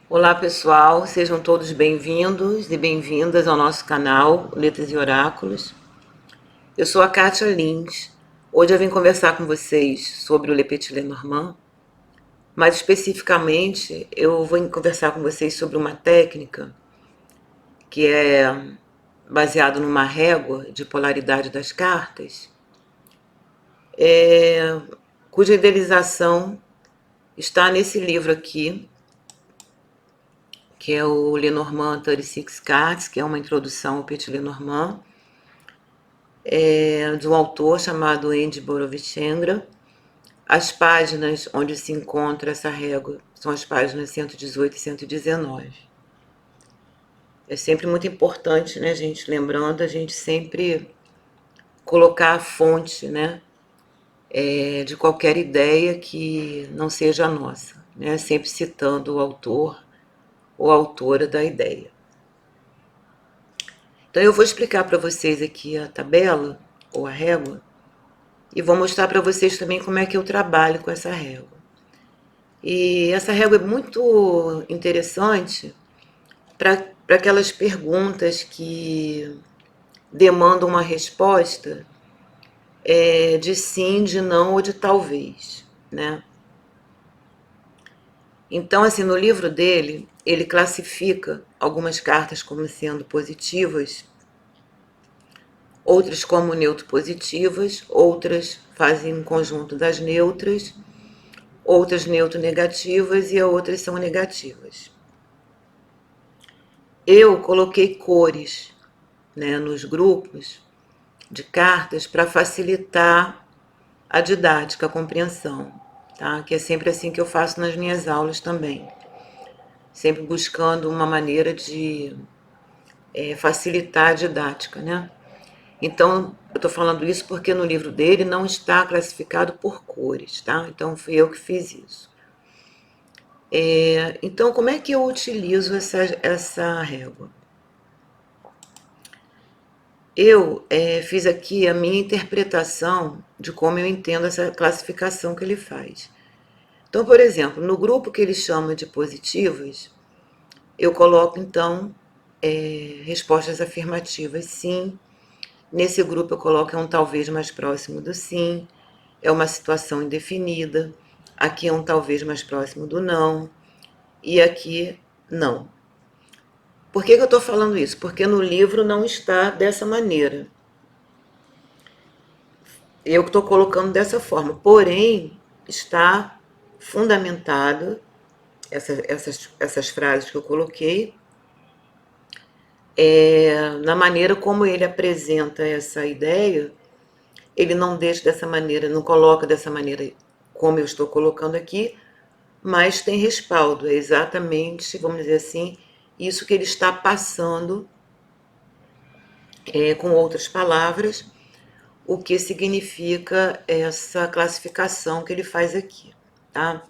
Olá pessoal, sejam todos bem-vindos e bem-vindas ao nosso canal Letras e Oráculos. Eu sou a Kátia Lins. Hoje eu vim conversar com vocês sobre o Le Petit Lenormand, mais especificamente eu vou conversar com vocês sobre uma técnica que é baseada numa régua de polaridade das cartas, cuja idealização está nesse livro aqui, que é o Lenormand 36 Cards, que é uma introdução ao Petit Lenormand, de um autor chamado Andy Borovichengra. As páginas onde se encontra essa régua são as páginas 118 e 119. É sempre muito importante, né, gente? Lembrando, a gente sempre colocar a fonte, né, de qualquer ideia que não seja a nossa, né? Sempre citando o autor ou autora da ideia. Então eu vou explicar para vocês aqui a tabela ou a régua e vou mostrar para vocês também como é que eu trabalho com essa régua. E essa régua é muito interessante para aquelas perguntas que demandam uma resposta de sim, de não ou de talvez, né? Então, assim, no livro dele, ele classifica algumas cartas como sendo positivas, outras como neutro positivas, outras fazem um conjunto das neutras, outras neutro negativas e outras são negativas. Eu coloquei cores, né, nos grupos de cartas para facilitar a didática, a compreensão, tá? Que é sempre assim que eu faço nas minhas aulas também, sempre buscando uma maneira de facilitar a didática, né? Então, eu estou falando isso porque no livro dele não está classificado por cores, tá? Então, fui eu que fiz isso. Então, como é que eu utilizo essa régua? Eu fiz aqui a minha interpretação de como eu entendo essa classificação que ele faz. Então, por exemplo, no grupo que ele chama de positivas, eu coloco então respostas afirmativas, sim. Nesse grupo eu coloco um talvez mais próximo do sim, é uma situação indefinida, aqui é um talvez mais próximo do não, e aqui não. Por que eu estou falando isso? Porque no livro não está dessa maneira. Eu estou colocando dessa forma, porém está fundamentado essas frases que eu coloquei na maneira como ele apresenta essa ideia. Ele não deixa dessa maneira, não coloca dessa maneira como eu estou colocando aqui, mas tem respaldo, é exatamente, vamos dizer assim, isso que ele está passando com outras palavras, o que significa essa classificação que ele faz aqui, tá?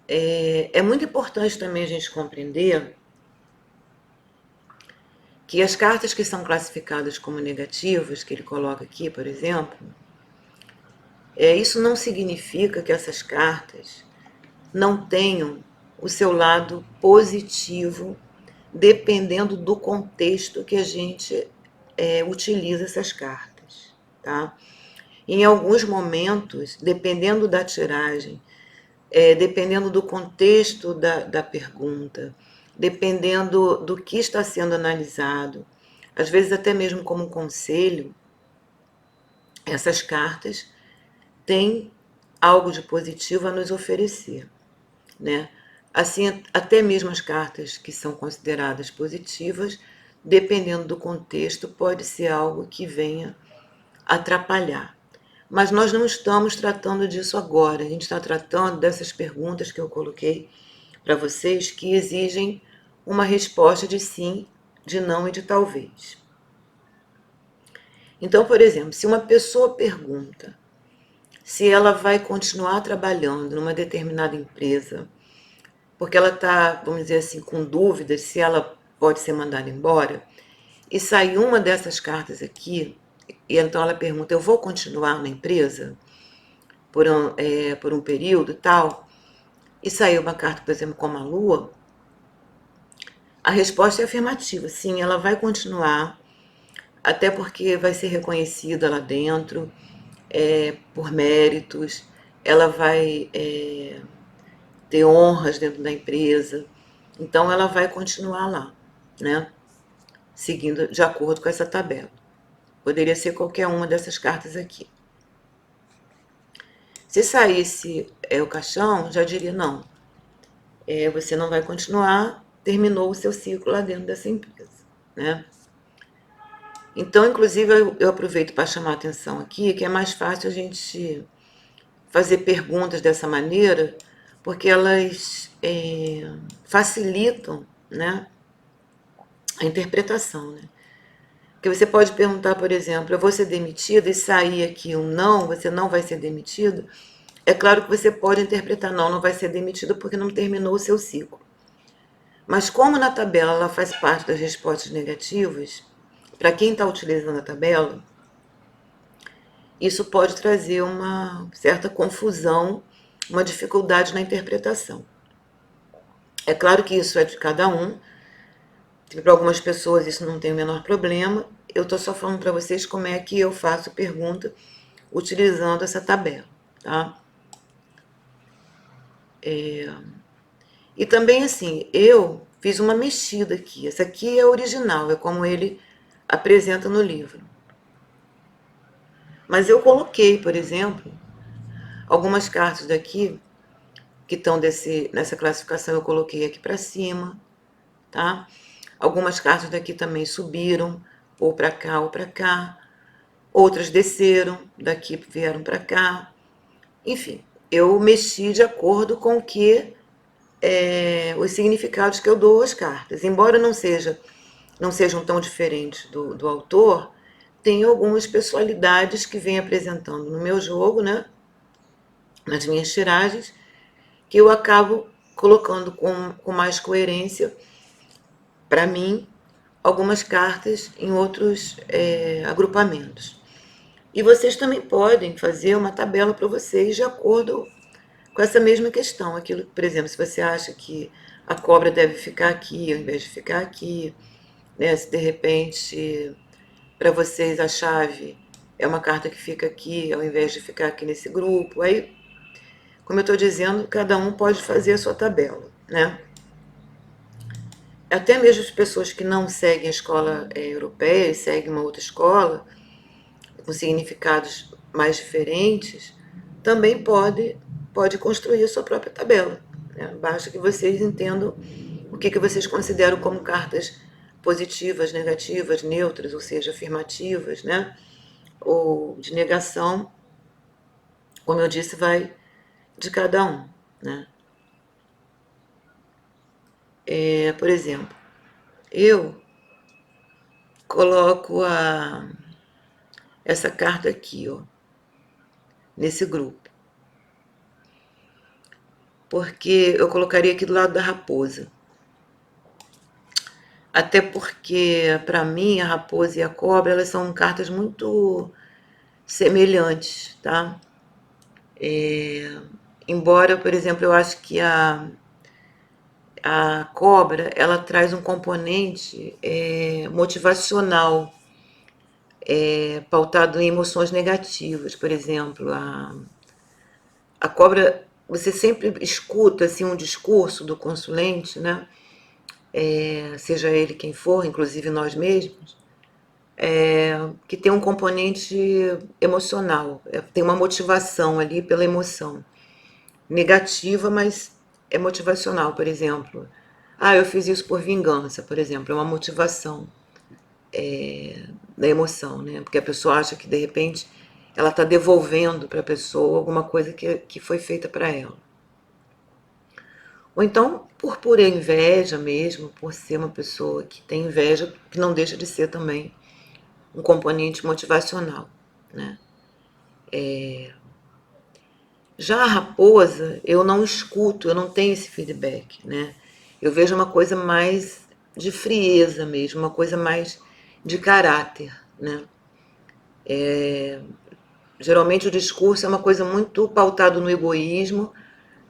É muito importante também a gente compreender que as cartas que são classificadas como negativas, que ele coloca aqui, por exemplo, isso não significa que essas cartas não tenham o seu lado positivo, dependendo do contexto que a gente utiliza essas cartas, tá? Em alguns momentos, dependendo da tiragem, dependendo do contexto da pergunta, dependendo do que está sendo analisado, às vezes até mesmo como conselho, essas cartas têm algo de positivo a nos oferecer, né? Assim, até mesmo as cartas que são consideradas positivas, dependendo do contexto, pode ser algo que venha atrapalhar. Mas nós não estamos tratando disso agora, a gente está tratando dessas perguntas que eu coloquei para vocês que exigem uma resposta de sim, de não e de talvez. Então, por exemplo, se uma pessoa pergunta se ela vai continuar trabalhando numa determinada empresa, porque ela está, vamos dizer assim, com dúvidas se ela pode ser mandada embora, e sai uma dessas cartas aqui, e então ela pergunta, eu vou continuar na empresa por um período e tal? e sair uma carta, por exemplo, como a Lua, a resposta é afirmativa. Sim, ela vai continuar, até porque vai ser reconhecida lá dentro, por méritos, ela vai ter honras dentro da empresa, então ela vai continuar lá, né? Seguindo de acordo com essa tabela. Poderia ser qualquer uma dessas cartas aqui. Se saísse o caixão, já diria não. Você não vai continuar, terminou o seu ciclo lá dentro dessa empresa, né? Então, inclusive, eu aproveito para chamar a atenção aqui que é mais fácil a gente fazer perguntas dessa maneira, porque elas facilitam, né, a interpretação, né? Porque você pode perguntar, por exemplo, eu vou ser demitido e sair aqui um não, você não vai ser demitido. É claro que você pode interpretar não, não vai ser demitido porque não terminou o seu ciclo. Mas como na tabela ela faz parte das respostas negativas, para quem está utilizando a tabela, isso pode trazer uma certa confusão, uma dificuldade na interpretação. É claro que isso é de cada um. Para algumas pessoas isso não tem o menor problema. Eu estou só falando para vocês como é que eu faço pergunta utilizando essa tabela, tá? E também assim, eu fiz uma mexida aqui. Essa aqui é original, é como ele apresenta no livro. Mas eu coloquei, por exemplo, algumas cartas daqui que estão nessa classificação, eu coloquei aqui para cima, tá? Algumas cartas daqui também subiram, ou para cá ou para cá. Outras desceram, daqui vieram para cá. Enfim, eu mexi de acordo com o que os significados que eu dou às cartas. Embora não sejam tão diferentes do autor, tem algumas pessoalidades que vem apresentando no meu jogo, né? Nas minhas tiragens, que eu acabo colocando com mais coerência, para mim, algumas cartas em outros agrupamentos. E vocês também podem fazer uma tabela para vocês de acordo com essa mesma questão. Aquilo, por exemplo, se você acha que a cobra deve ficar aqui ao invés de ficar aqui, né? Se de repente para vocês a chave é uma carta que fica aqui ao invés de ficar aqui nesse grupo, aí, como eu estou dizendo, cada um pode fazer a sua tabela, né? Até mesmo as pessoas que não seguem a escola europeia e seguem uma outra escola, com significados mais diferentes, também pode construir a sua própria tabela, né? Basta que vocês entendam o que vocês consideram como cartas positivas, negativas, neutras, ou seja, afirmativas, né? Ou de negação, como eu disse, vai de cada um, né? Por exemplo, eu coloco essa carta aqui, ó, nesse grupo, porque eu colocaria aqui do lado da raposa. Até porque, para mim, a raposa e a cobra, elas são cartas muito semelhantes, tá? Embora, por exemplo, eu acho que a cobra, ela traz um componente motivacional, pautado em emoções negativas. Por exemplo, a cobra, você sempre escuta assim, um discurso do consulente, né? Seja ele quem for, inclusive nós mesmos, que tem um componente emocional, tem uma motivação ali pela emoção. Negativa, mas é motivacional, por exemplo. Ah, eu fiz isso por vingança, por exemplo, é uma motivação da emoção, né? Porque a pessoa acha que, de repente, ela está devolvendo para a pessoa alguma coisa que foi feita para ela. Ou então, por pura inveja mesmo, por ser uma pessoa que tem inveja, que não deixa de ser também um componente motivacional, né? Já a raposa, eu não escuto, eu não tenho esse feedback, né? Eu vejo uma coisa mais de frieza mesmo, uma coisa mais de caráter, né? Geralmente o discurso é uma coisa muito pautado no egoísmo,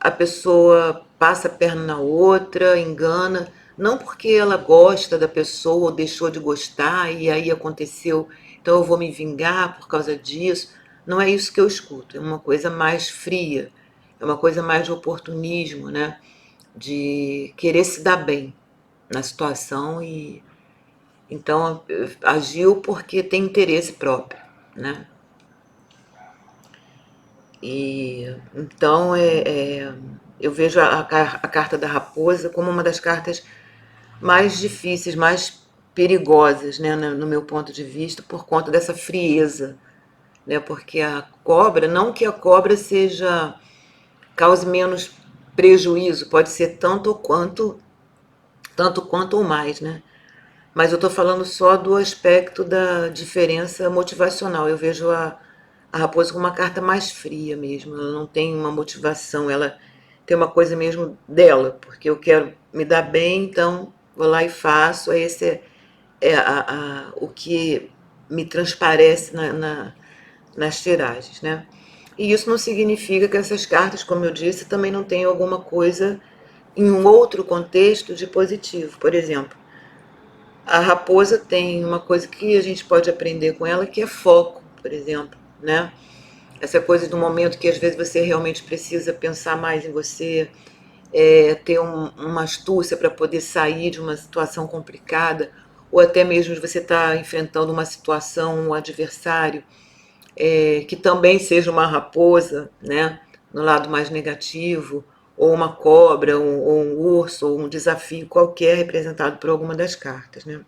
a pessoa passa a perna na outra, engana, não porque ela gosta da pessoa ou deixou de gostar e aí aconteceu, então eu vou me vingar por causa disso. Não é isso que eu escuto, é uma coisa mais fria, é uma coisa mais de oportunismo, né? De querer se dar bem na situação e então agiu porque tem interesse próprio, né? E então eu vejo a carta da raposa como uma das cartas mais difíceis, mais perigosas, né, no meu ponto de vista, por conta dessa frieza, né? Porque a cobra, não que a cobra seja cause menos prejuízo, pode ser tanto quanto ou mais, né? Mas eu estou falando só do aspecto da diferença motivacional. Eu vejo a raposa como uma carta mais fria mesmo. Ela não tem uma motivação, ela tem uma coisa mesmo dela, porque eu quero me dar bem, então vou lá e faço. Esse é o que me transparece nas tiragens, né? E isso não significa que essas cartas, como eu disse, também não tenham alguma coisa em um outro contexto de positivo. Por exemplo, a raposa tem uma coisa que a gente pode aprender com ela, que é foco, por exemplo, né? Essa coisa do momento que às vezes você realmente precisa pensar mais em você, ter uma astúcia para poder sair de uma situação complicada, ou até mesmo de você estar enfrentando uma situação, um adversário, que também seja uma raposa, né? No lado mais negativo, ou uma cobra, ou um urso, ou um desafio qualquer representado por alguma das cartas, né?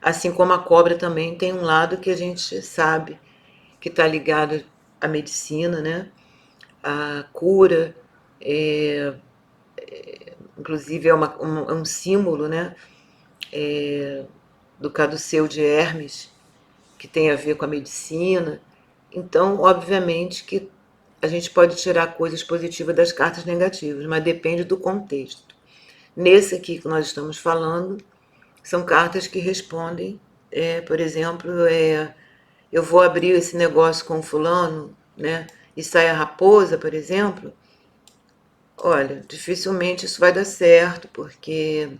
Assim como a cobra também tem um lado que a gente sabe que está ligado à medicina, né? À cura, é, inclusive é um símbolo, né? Do caduceu de Hermes, que tem a ver com a medicina. Então, obviamente que a gente pode tirar coisas positivas das cartas negativas, mas depende do contexto. Nesse aqui que nós estamos falando, são cartas que respondem, por exemplo, eu vou abrir esse negócio com fulano, né? E sai a raposa, por exemplo. Olha, dificilmente isso vai dar certo, porque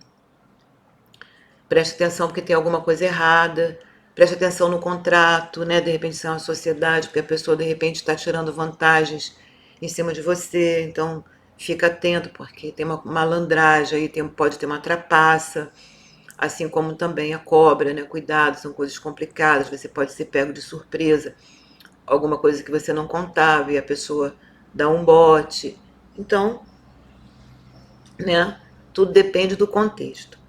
preste atenção porque tem alguma coisa errada, preste atenção no contrato, né? De repente isso é uma sociedade, porque a pessoa de repente está tirando vantagens em cima de você, então fica atento, porque tem uma malandragem aí, pode ter uma trapaça, assim como também a cobra, né? Cuidado, são coisas complicadas, você pode ser pego de surpresa, alguma coisa que você não contava e a pessoa dá um bote. Então, né? Tudo depende do contexto.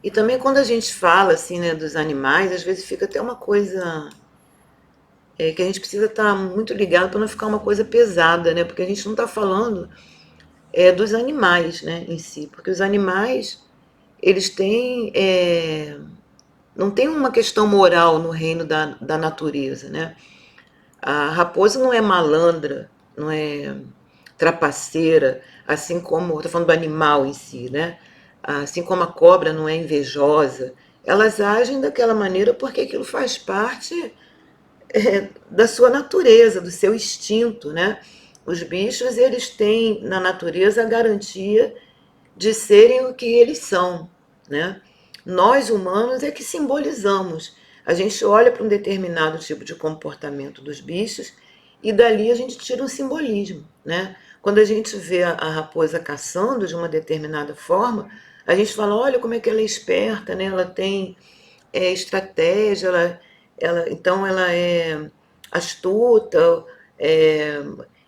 E também quando a gente fala assim, né, dos animais, às vezes fica até uma coisa que a gente precisa estar muito ligado para não ficar uma coisa pesada, né? Porque a gente não está falando dos animais, né, em si, porque os animais eles têm não tem uma questão moral no reino da natureza, né? A raposa não é malandra, não é trapaceira, assim como, estou falando do animal em si, né? Assim como a cobra não é invejosa, elas agem daquela maneira porque aquilo faz parte da sua natureza, do seu instinto, né? Os bichos, eles têm na natureza a garantia de serem o que eles são, né? Nós humanos é que simbolizamos. A gente olha para um determinado tipo de comportamento dos bichos e dali a gente tira um simbolismo, né? Quando a gente vê a raposa caçando de uma determinada forma, a gente fala, olha como é que ela é esperta, né? Ela tem estratégia, então ela é astuta, é,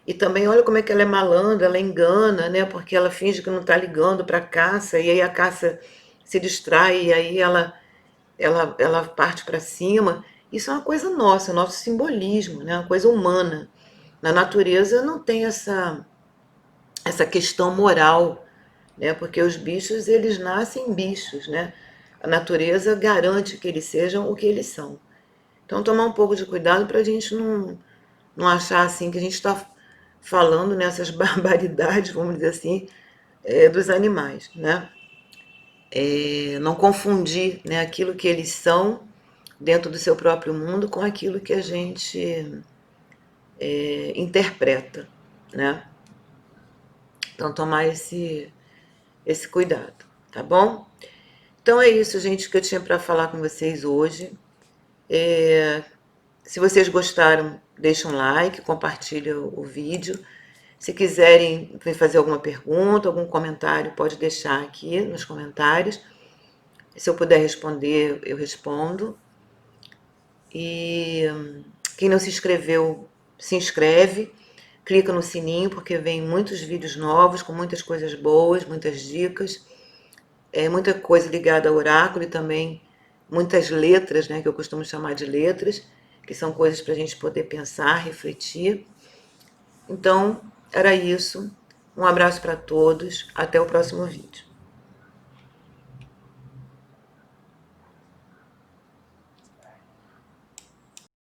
e também olha como é que ela é malandra, ela engana, né? Porque ela finge que não está ligando para a caça, e aí a caça se distrai, e aí ela parte para cima. Isso é uma coisa nossa, nosso simbolismo, né? Uma coisa humana. Na natureza não tem essa questão moral, né? Porque os bichos, eles nascem bichos, né? A natureza garante que eles sejam o que eles são. Então, tomar um pouco de cuidado para a gente não achar assim que a gente está falando nessas barbaridades, vamos dizer assim, dos animais, né? Não confundir, né, aquilo que eles são dentro do seu próprio mundo com aquilo que a gente interpreta, né? Então, tomar esse cuidado, tá bom? Então é isso, gente, que eu tinha para falar com vocês hoje. Se vocês gostaram, deixa um like, compartilha o vídeo. Se quiserem me fazer alguma pergunta, algum comentário, pode deixar aqui nos comentários. Se eu puder responder, eu respondo. E quem não se inscreveu, se inscreve. Clica no sininho, porque vem muitos vídeos novos, com muitas coisas boas, muitas dicas. Muita coisa ligada ao oráculo e também muitas letras, né, que eu costumo chamar de letras, que são coisas para a gente poder pensar, refletir. Então, era isso. Um abraço para todos. Até o próximo vídeo.